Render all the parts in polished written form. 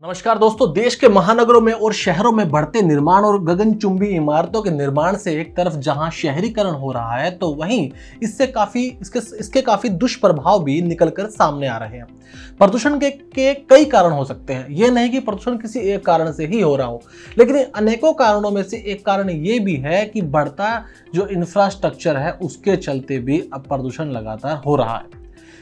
नमस्कार दोस्तों, देश के महानगरों में और शहरों में बढ़ते निर्माण और गगनचुंबी इमारतों के निर्माण से एक तरफ जहां शहरीकरण हो रहा है तो वहीं इसके काफी दुष्प्रभाव भी निकलकर सामने आ रहे हैं। प्रदूषण के कई कारण हो सकते हैं। यह नहीं कि प्रदूषण किसी एक कारण से ही हो रहा हो, लेकिन अनेकों कारणों में से एक कारण ये भी है कि बढ़ता जो इंफ्रास्ट्रक्चर है उसके चलते भी अब प्रदूषण लगातार हो रहा है।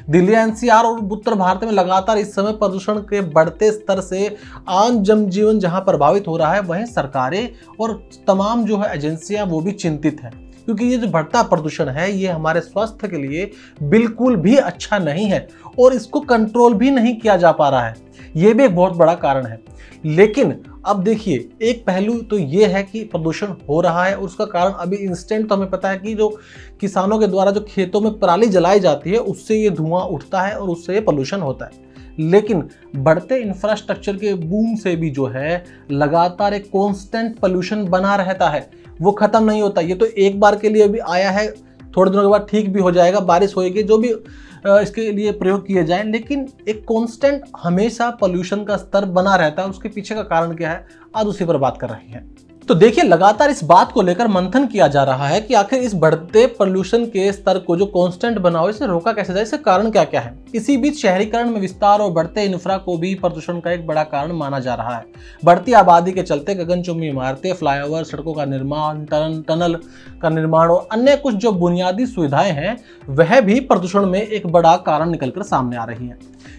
दिल्ली एनसीआर और उत्तर भारत में लगातार इस समय प्रदूषण के बढ़ते स्तर से आम जनजीवन जहां प्रभावित हो रहा है, वहीं सरकारें और तमाम जो है एजेंसियां वो भी चिंतित हैं, क्योंकि ये जो बढ़ता प्रदूषण है ये हमारे स्वास्थ्य के लिए बिल्कुल भी अच्छा नहीं है और इसको कंट्रोल भी नहीं किया जा पा रहा है। ये भी एक बहुत बड़ा कारण है। लेकिन अब देखिए, एक पहलू तो ये है कि प्रदूषण हो रहा है और उसका कारण अभी इंस्टेंट तो हमें पता है कि जो किसानों के द्वारा जो खेतों में पराली जलाई जाती है उससे ये धुआं उठता है और उससे ये पोल्यूशन होता है। लेकिन बढ़ते इंफ्रास्ट्रक्चर के बूम से भी जो है लगातार एक कांस्टेंट पोल्यूशन बना रहता है, वो खत्म नहीं होता। ये तो एक बार के लिए भी आया है, थोड़े दिनों के बाद ठीक भी हो जाएगा, बारिश होएगी, जो भी इसके लिए प्रयोग किए जाएं, लेकिन एक कांस्टेंट हमेशा पोल्यूशन का स्तर बना रहता है। उसके पीछे का कारण क्या है, आज उसी पर बात कर रहे हैं। तो देखिए, लगातार इस बात को लेकर मंथन किया जा रहा है कि आखिर इस बढ़ते पोल्यूशन के स्तर को जो कांस्टेंट बना हो, इसे रोका कैसे जाए, इसके कारण क्या क्या है। इसी बीच शहरीकरण में विस्तार और बढ़ते इंफ्रा को भी प्रदूषण का एक बड़ा कारण माना जा रहा है। बढ़ती आबादी के चलते गगनचुंबी इमारतें, फ्लाईओवर, सड़कों का निर्माण, टनल का निर्माण और अन्य कुछ जो बुनियादी सुविधाएं हैं वह भी प्रदूषण में एक बड़ा कारण निकलकर सामने आ रही हैं।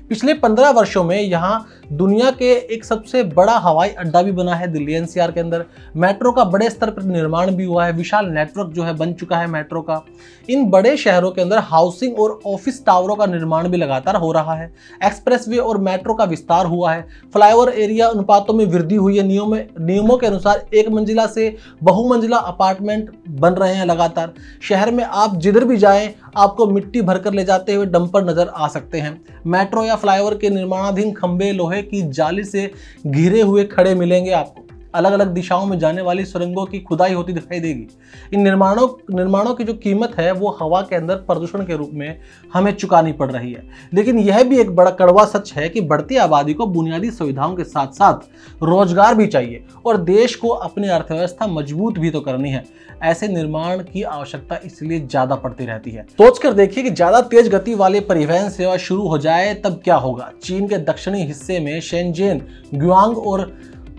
पिछले 15 वर्षों में यहाँ दुनिया के एक सबसे बड़ा हवाई अड्डा भी बना है दिल्ली एनसीआर के अंदर। मेट्रो का बड़े स्तर पर निर्माण भी हुआ है, विशाल नेटवर्क जो है बन चुका है मेट्रो का। इन बड़े शहरों के अंदर हाउसिंग और ऑफिस टावरों का निर्माण भी लगातार हो रहा है। एक्सप्रेसवे और मेट्रो का विस्तार हुआ है। फ्लाईओवर एरिया अनुपातों में वृद्धि हुई है। नियमों के अनुसार एक मंजिला से बहुमंजिला अपार्टमेंट बन रहे हैं लगातार। शहर में आप जिधर भी जाएं आपको मिट्टी भरकर ले जाते हुए डंपर नजर आ सकते हैं। मेट्रो या फ्लाईओवर के निर्माणाधीन खंभे लोहे की जाली से घिरे हुए खड़े मिलेंगे आपको। अलग अलग दिशाओं में जाने वाली सुरंगों की खुदाई होती दिखाई देगी। इन निर्माणों की जो कीमत है वो हवा के अंदर प्रदूषण के रूप में हमें चुकानी पड़ रही है। लेकिन यह भी एक बड़ा कड़वा सच है कि बढ़ती आबादी को बुनियादी सुविधाओं के साथ साथ रोजगार भी चाहिए और देश को अपनी अर्थव्यवस्था मजबूत भी तो करनी है। ऐसे निर्माण की आवश्यकता इसलिए ज्यादा पड़ती रहती है। सोचकर देखिए कि ज्यादा तेज गति वाली परिवहन सेवा शुरू हो जाए तब क्या होगा। चीन के दक्षिणी हिस्से में शेंजेन, ग्वांग और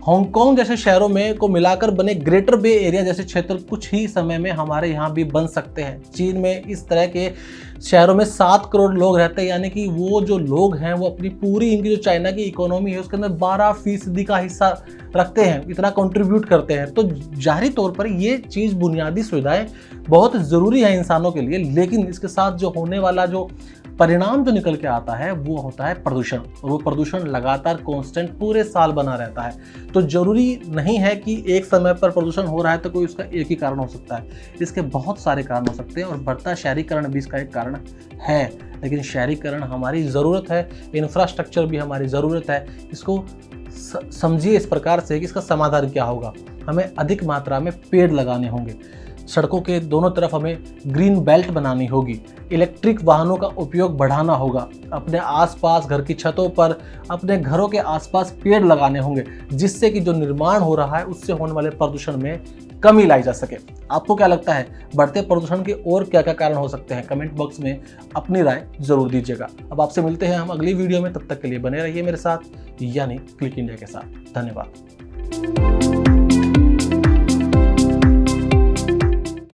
हांगकांग जैसे शहरों में को मिलाकर बने ग्रेटर बे एरिया जैसे क्षेत्र कुछ ही समय में हमारे यहाँ भी बन सकते हैं। चीन में इस तरह के शहरों में 7 करोड़ लोग रहते हैं, यानी कि वो जो लोग हैं वो अपनी पूरी इनकी जो चाइना की इकोनॉमी है उसके अंदर 12% का हिस्सा रखते हैं, इतना कंट्रीब्यूट करते हैं। तो जाहिर तौर पर ये चीज़ बुनियादी सुविधाएं बहुत ज़रूरी है इंसानों के लिए, लेकिन इसके साथ जो होने वाला जो परिणाम जो निकल के आता है वो होता है प्रदूषण, और वो प्रदूषण लगातार कांस्टेंट पूरे साल बना रहता है। तो जरूरी नहीं है कि एक समय पर प्रदूषण हो रहा है तो कोई उसका एक ही कारण हो सकता है, इसके बहुत सारे कारण हो सकते हैं और बढ़ता शहरीकरण भी इसका एक कारण है। लेकिन शहरीकरण हमारी ज़रूरत है, इंफ्रास्ट्रक्चर भी हमारी ज़रूरत है। इसको समझिए इस प्रकार से कि इसका समाधान क्या होगा। हमें अधिक मात्रा में पेड़ लगाने होंगे, सड़कों के दोनों तरफ हमें ग्रीन बेल्ट बनानी होगी, इलेक्ट्रिक वाहनों का उपयोग बढ़ाना होगा, अपने आसपास घर की छतों पर अपने घरों के आसपास पेड़ लगाने होंगे, जिससे कि जो निर्माण हो रहा है उससे होने वाले प्रदूषण में कमी लाई जा सके। आपको क्या लगता है, बढ़ते प्रदूषण के और क्या क्या कारण हो सकते हैं? कमेंट बॉक्स में अपनी राय जरूर दीजिएगा। अब आपसे मिलते हैं हम अगली वीडियो में, तब तक के लिए बने रहिए मेरे साथ, यानी क्लिक इंडिया के साथ। धन्यवाद।